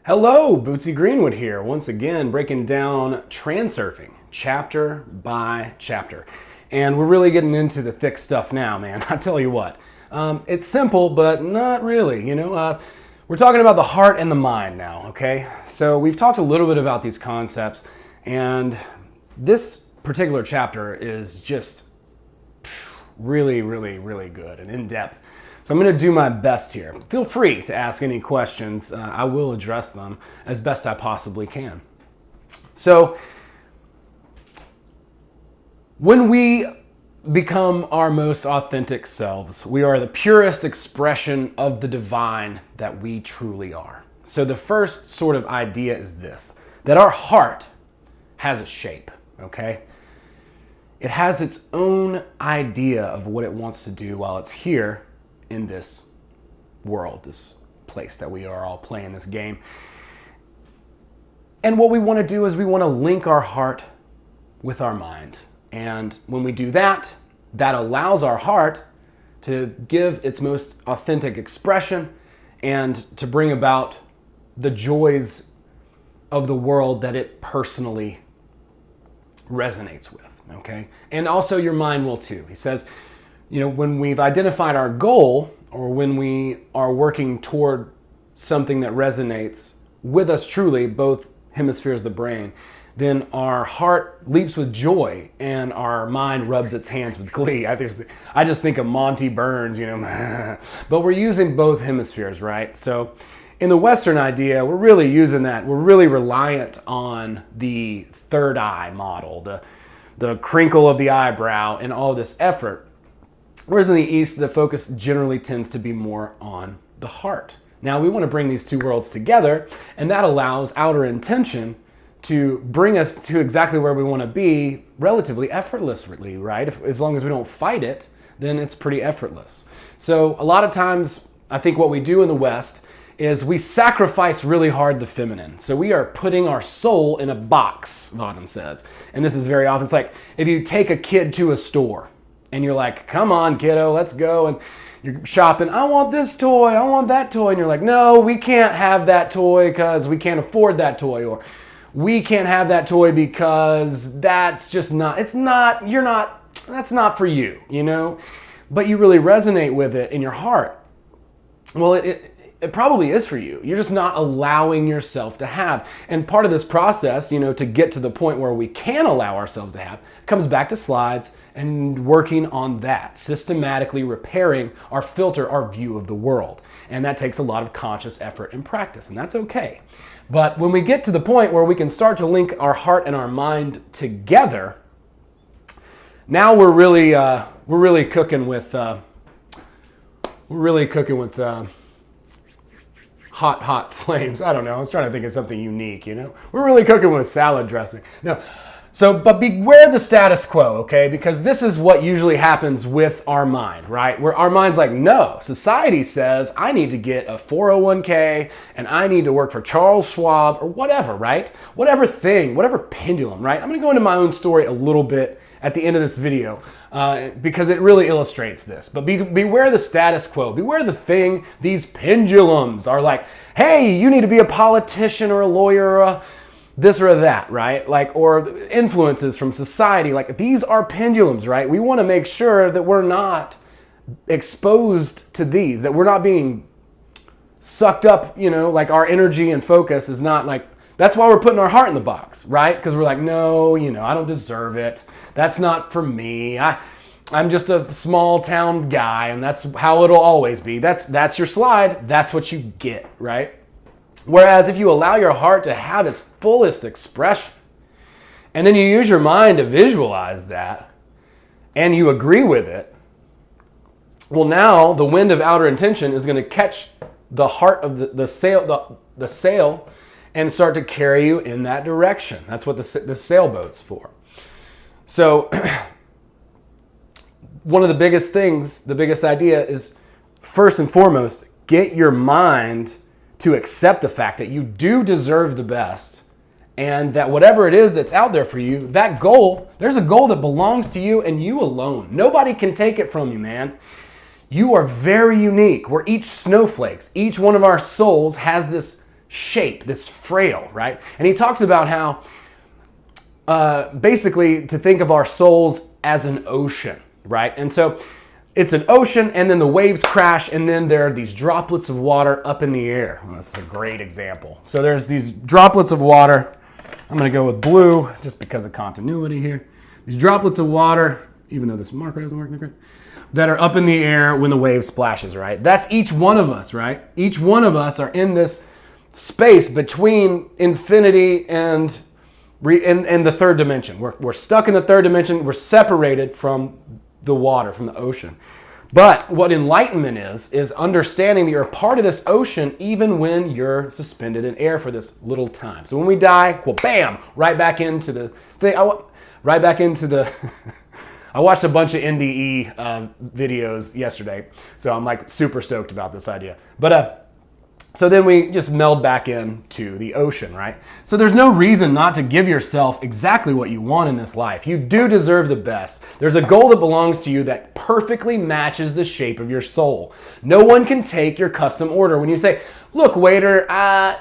Hello, Bootsy Greenwood here, once again breaking down transurfing chapter by chapter. And we're really getting into the thick stuff now, man. I tell you what, it's simple, but not really, We're talking about the heart and the mind now, okay? So we've talked a little bit about these concepts, and this particular chapter is just really, really, really good and in-depth. So I'm going to do my best here. Feel free to ask any questions. I will address them as best I possibly can. So when we become our most authentic selves, we are the purest expression of the divine that we truly are. So the first sort of idea is this, that our heart has a shape, okay? It has its own idea of what it wants to do while it's here in this world, this place that we are all playing this game. And what we want to do is we want to link our heart with our mind. And when we do that, that allows our heart to give its most authentic expression and to bring about the joys of the world that it personally resonates with, okay? And also your mind will too. He says, when we've identified our goal, or when we are working toward something that resonates with us truly, both hemispheres of the brain, then our heart leaps with joy and our mind rubs its hands with glee. I just think of Monty Burns, but we're using both hemispheres, right? So in the Western idea, we're really using that. We're really reliant on the third eye model, the crinkle of the eyebrow and all this effort. Whereas in the East, the focus generally tends to be more on the heart. Now, we want to bring these two worlds together, and that allows outer intention to bring us to exactly where we want to be relatively effortlessly, right? As long as we don't fight it, then it's pretty effortless. So a lot of times, I think what we do in the West is we sacrifice really hard the feminine. So we are putting our soul in a box, Vadim says. And this is very often, it's like if you take a kid to a store, and you're like, come on, kiddo, let's go. And you're shopping, I want this toy, I want that toy. And you're like, no, we can't have that toy because we can't afford that toy. Or we can't have that toy because that's just not, that's not for you, But you really resonate with it in your heart. Well, it probably is for you. You're just not allowing yourself to have. And part of this process, to get to the point where we can allow ourselves to have, comes back to slides and working on that, systematically repairing our filter, our view of the world. And that takes a lot of conscious effort and practice, and that's okay. But when we get to the point where we can start to link our heart and our mind together, now we're really cooking with hot flames. I don't know. I was trying to think of something unique, We're really cooking with salad dressing. No. So, but beware the status quo, okay? Because this is what usually happens with our mind, right? Where our mind's like, no, society says I need to get a 401k and I need to work for Charles Schwab or whatever, right? Whatever thing, whatever pendulum, right? I'm gonna go into my own story a little bit at the end of this video because it really illustrates this. But beware the status quo. Beware the thing. These pendulums are like, hey, you need to be a politician or a lawyer or a this or that, right? Or influences from society. These are pendulums, right? We want to make sure that we're not exposed to these, that we're not being sucked up, our energy and focus is not that's why we're putting our heart in the box, right? Because we're like, no, I don't deserve it. That's not for me. I'm just a small town guy, and that's how it'll always be. That's your slide. That's what you get, right? Whereas if you allow your heart to have its fullest expression, and then you use your mind to visualize that, and you agree with it, well, now the wind of outer intention is going to catch the heart of the sail and start to carry you in that direction. That's what the sailboat's for. So one of the biggest things, the biggest idea is, first and foremost, get your mind to accept the fact that you do deserve the best and that whatever it is that's out there for you, that goal, there's a goal that belongs to you and you alone. Nobody can take it from you, man. You are very unique. We're each snowflakes. Each one of our souls has this shape, this frail, right? And he talks about how basically to think of our souls as an ocean, right? And so it's an ocean, and then the waves crash, and then there are these droplets of water up in the air. Well, this is a great example. So there's these droplets of water. I'm going to go with blue just because of continuity here. These droplets of water, even though this marker doesn't work, that are up in the air when the wave splashes, right? That's each one of us, right? Each one of us are in this space between infinity and the third dimension. We're stuck in the third dimension. We're separated from the water, from the ocean. But what enlightenment is understanding that you're a part of this ocean even when you're suspended in air for this little time. So when we die, well, bam, right back into the thing. Right back into the... I watched a bunch of NDE videos yesterday, so I'm like super stoked about this idea. But so then we just meld back into the ocean, right? So there's no reason not to give yourself exactly what you want in this life. You do deserve the best. There's a goal that belongs to you that perfectly matches the shape of your soul. No one can take your custom order. When you say, look, waiter,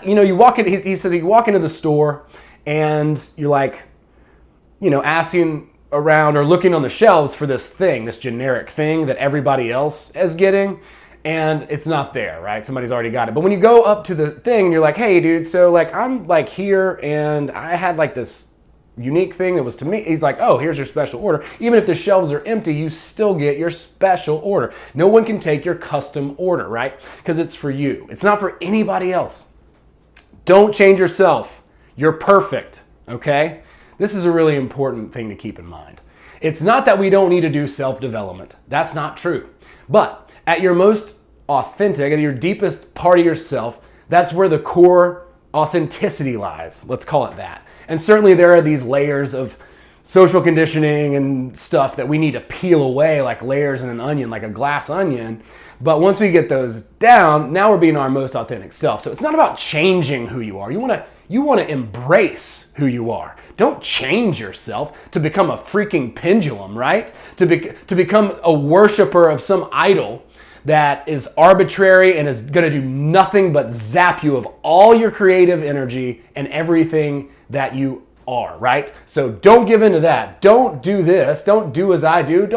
you walk in, he says you walk into the store and you're like, asking around or looking on the shelves for this thing, this generic thing that everybody else is getting, and it's not there, right? Somebody's already got it. But when you go up to the thing and you're like, hey dude, so like I'm like here and I had like this unique thing that was to me, he's like, oh, here's your special order. Even if the shelves are empty, you still get your special order. No one can take your custom order, right? Because it's for you. It's not for anybody else. Don't change yourself. You're perfect, okay? This is a really important thing to keep in mind. It's not that we don't need to do self-development. That's not true. But at your most authentic, at your deepest part of yourself, that's where the core authenticity lies. Let's call it that. And certainly there are these layers of social conditioning and stuff that we need to peel away like layers in an onion, like a glass onion. But once we get those down, now we're being our most authentic self. So it's not about changing who you are. You want to embrace who you are. Don't change yourself to become a freaking pendulum, right? To become a worshiper of some idol that is arbitrary and is going to do nothing but zap you of all your creative energy and everything that you are, right? So don't give into that. Don't do this. Don't do as I do.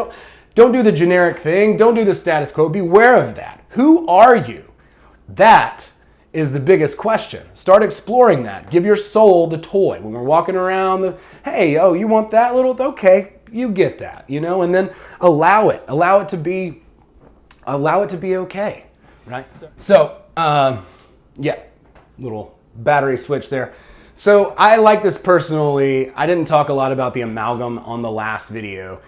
Don't do the generic thing. Don't do the status quo. Beware of that. Who are you? That is the biggest question. Start exploring that. Give your soul the toy. When we're walking around, hey, oh, you want that little? Okay, you get that, and then allow it to be okay, right? So, little battery switch there. So I like this personally. I didn't talk a lot about the amalgam on the last video,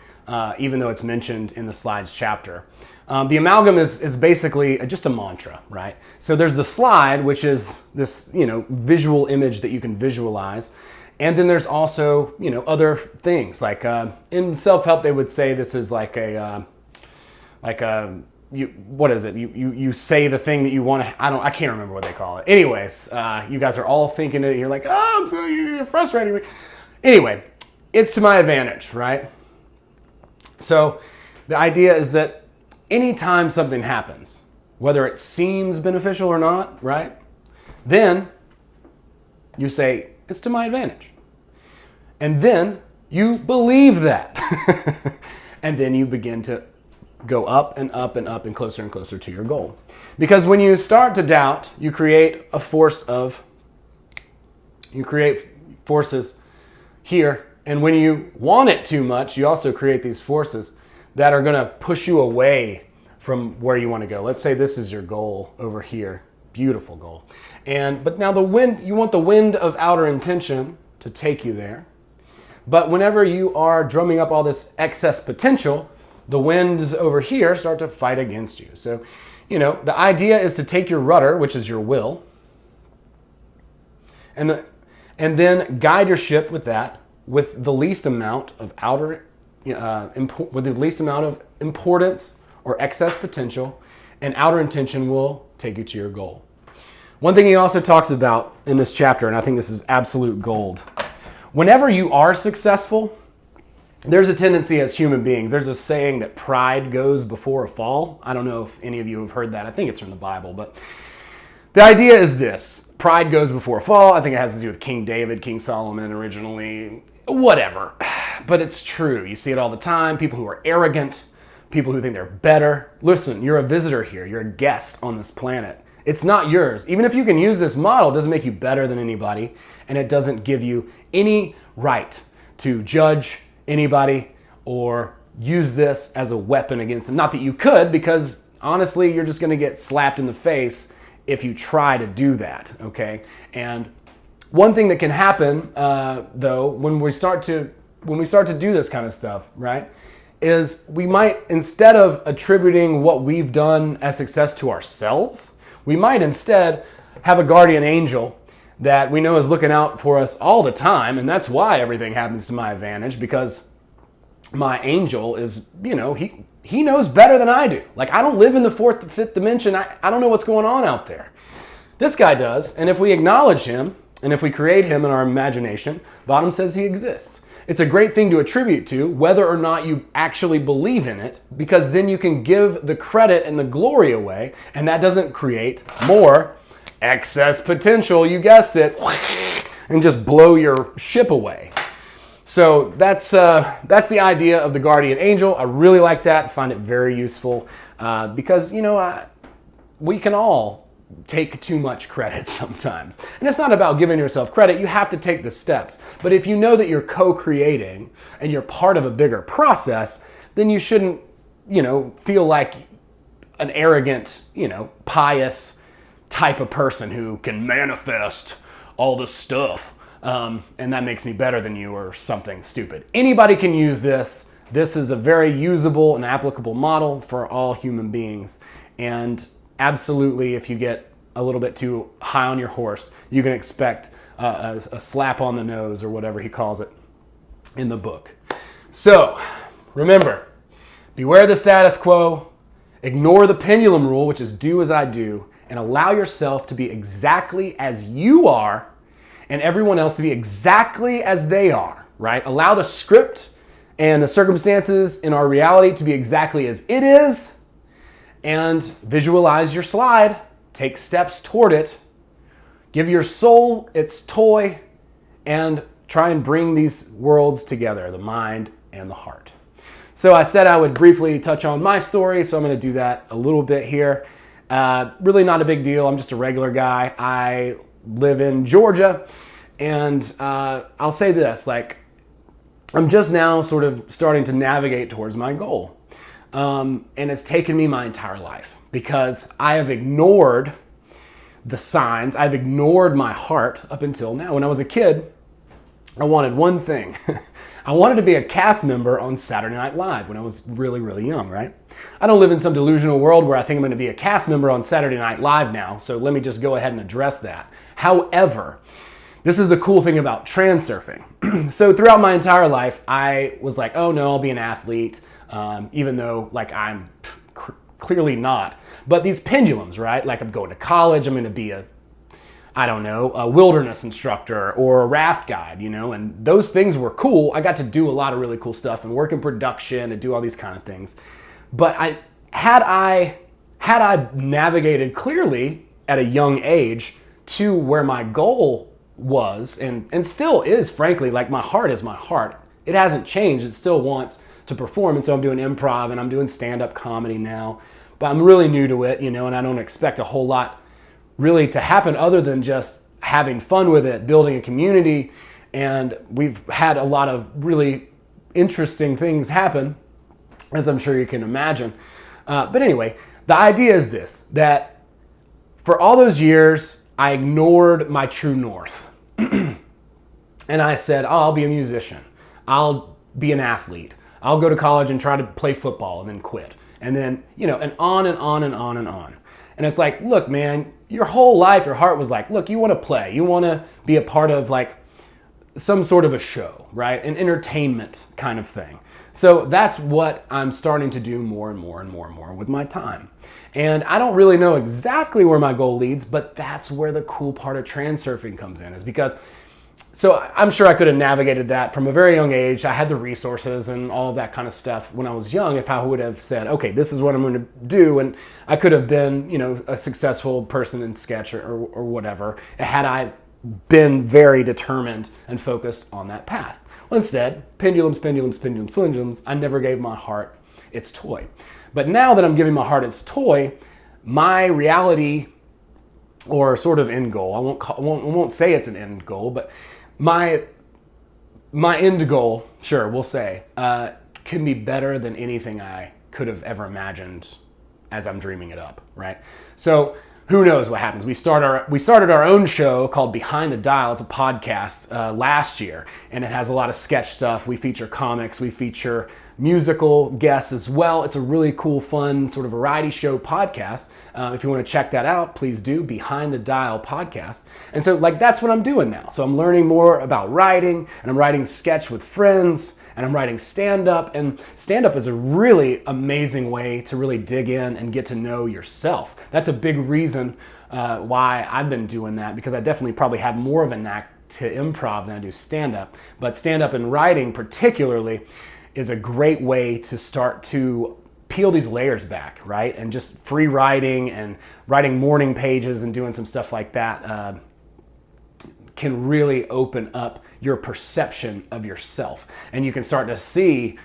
even though it's mentioned in the slides chapter. The amalgam is basically just a mantra, right? So there's the slide, which is this, visual image that you can visualize. And then there's also, other things like in self-help, they would say this is like what is it? You say the thing that you want to, I can't remember what they call it. Anyways, you guys are all thinking it. You're like, oh, you're frustrating me. Anyway, it's to my advantage, right? So the idea is that anytime something happens, whether it seems beneficial or not, right? Then you say, it's to my advantage. And then you believe that. And then you begin to go up and up and up and closer to your goal. Because when you start to doubt, you create forces here. And when you want it too much, you also create these forces that are going to push you away from where you want to go. Let's say this is your goal over here. Beautiful goal. But now you want the wind of outer intention to take you there. But whenever you are drumming up all this excess potential, the winds over here start to fight against you. So, the idea is to take your rudder, which is your will, and then guide your ship with that, with the least amount of with the least amount of importance or excess potential, and outer intention will take you to your goal. One thing he also talks about in this chapter, and I think this is absolute gold. Whenever you are successful, there's a tendency as human beings, there's a saying that pride goes before a fall. I don't know if any of you have heard that. I think it's from the Bible, but the idea is this. pride goes before a fall. I think it has to do with King David, King Solomon originally, whatever. But it's true. You see it all the time. People who are arrogant, people who think they're better. Listen, you're a visitor here. You're a guest on this planet. It's not yours. Even if you can use this model, it doesn't make you better than anybody, and it doesn't give you any right to judge anybody or use this as a weapon against them. Not that you could, because honestly, you're just going to get slapped in the face if you try to do that, okay? And one thing that can happen, though, when we start to do this kind of stuff, right, is we might, instead of attributing what we've done as success to ourselves, we might instead have a guardian angel that we know is looking out for us all the time, and that's why everything happens to my advantage, because my angel is, he knows better than I do. Like, I don't live in the fourth, fifth dimension. I don't know what's going on out there. This guy does, and if we acknowledge him, and if we create him in our imagination, Bottom says he exists. It's a great thing to attribute to, whether or not you actually believe in it, because then you can give the credit and the glory away, and that doesn't create more excess potential, you guessed it, and just blow your ship away. So that's the idea of the guardian angel. I really like that, find it very useful, because, we can all take too much credit sometimes. And it's not about giving yourself credit. You have to take the steps. But if you know that you're co-creating and you're part of a bigger process, then you shouldn't, feel like an arrogant, pious type of person who can manifest all this stuff. And that makes me better than you or something stupid. Anybody can use this. This is a very usable and applicable model for all human beings. And absolutely, if you get a little bit too high on your horse, you can expect a slap on the nose or whatever he calls it in the book. So remember, beware the status quo, ignore the pendulum rule, which is do as I do, and allow yourself to be exactly as you are and everyone else to be exactly as they are, right? Allow the script and the circumstances in our reality to be exactly as it is, and visualize your slide, take steps toward it, give your soul its toy, and try and bring these worlds together, the mind and the heart. So I said I would briefly touch on my story, so I'm going to do that a little bit here. Really not a big deal. I'm just a regular guy. I live in Georgia, and I'll say this, I'm just now sort of starting to navigate towards my goal. And it's taken me my entire life because I have ignored the signs. I've ignored my heart up until now. When I was a kid, I wanted one thing. I wanted to be a cast member on Saturday Night Live when I was really, really young, right? I don't live in some delusional world where I think I'm going to be a cast member on Saturday Night Live now, so let me just go ahead and address that. However, this is the cool thing about transurfing. So throughout my entire life, I was like, oh no, I'll be an athlete. Even though I'm clearly not. But these pendulums, right? I'm going to college, I'm going to be a wilderness instructor or a raft guide, and those things were cool. I got to do a lot of really cool stuff and work in production and do all these kind of things. But had I navigated clearly at a young age to where my goal was and still is, frankly, my heart is my heart. It hasn't changed. It still wants to perform, and so I'm doing improv and I'm doing stand-up comedy now, but I'm really new to it, and I don't expect a whole lot really to happen other than just having fun with it, building a community, and we've had a lot of really interesting things happen, as I'm sure you can imagine. But anyway, the idea is this, that for all those years, I ignored my true north. And I said, I'll be a musician. I'll be an athlete. I'll go to college and try to play football and then quit. And then, and on and on and on and on. And it's like, look, man, your whole life, your heart was like, look, you want to play. You want to be a part of some sort of a show, right? An entertainment kind of thing. So that's what I'm starting to do more and more and more and more with my time. And I don't really know exactly where my goal leads, but that's where the cool part of transurfing comes in, is because So I'm sure I could have navigated that from a very young age. I had the resources and all of that kind of stuff when I was young. If I would have said, okay, this is what I'm going to do, and I could have been, a successful person in sketch or whatever, had I been very determined and focused on that path. Well, instead, pendulums, pendulums, pendulums, pendulums, I never gave my heart its toy. But now that I'm giving my heart its toy, my reality, or sort of end goal, I won't say it's an end goal, but my end goal, sure, we'll say, can be better than anything I could have ever imagined as I'm dreaming it up, right? So who knows what happens? We started our own show called Behind the Dial. It's a podcast last year, and it has a lot of sketch stuff. We feature comics, we feature musical guests as well. It's a really cool, fun sort of variety show podcast. If you want to check that out, please do, Behind the Dial podcast. And so that's what I'm doing now. So I'm learning more about writing, and I'm writing sketch with friends, and I'm writing stand-up. And stand-up is a really amazing way to really dig in and get to know yourself. That's a big reason why I've been doing that, because I definitely probably have more of a knack to improv than I do stand-up. But stand-up and writing particularly is a great way to start to peel these layers back, right? And just free writing and writing morning pages and doing some stuff like that can really open up your perception of yourself. And you can start to see,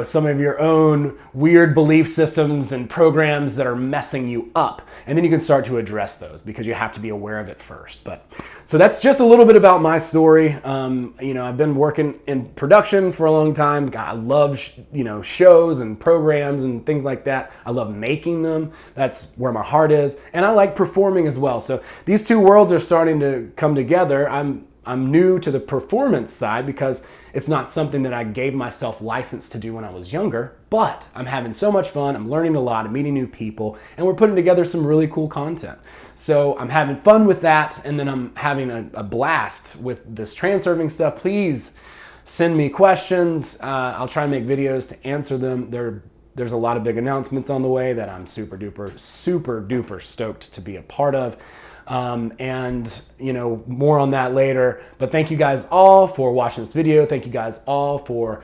some of your own weird belief systems and programs that are messing you up. And then you can start to address those, because you have to be aware of it first. So that's just a little bit about my story. I've been working in production for a long time. I love, shows and programs and things like that. I love making them. That's where my heart is. And I like performing as well. So these two worlds are starting to come together. I'm new to the performance side because it's not something that I gave myself license to do when I was younger, but I'm having so much fun. I'm learning a lot, I'm meeting new people, and we're putting together some really cool content. So I'm having fun with that, and then I'm having a blast with this transurfing stuff. Please send me questions. I'll try and make videos to answer them. There's a lot of big announcements on the way that I'm super duper stoked to be a part of. More on that later. But thank you guys all for watching this video. Thank you guys all for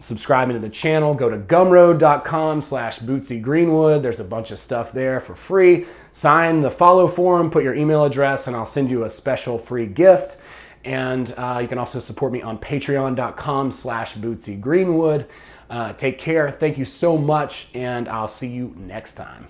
subscribing to the channel. Go to gumroad.com/Bootsy Greenwood. There's a bunch of stuff there for free. Sign the follow form, put your email address, and I'll send you a special free gift. And you can also support me on patreon.com/Bootsy Greenwood. Take care. Thank you so much, and I'll see you next time.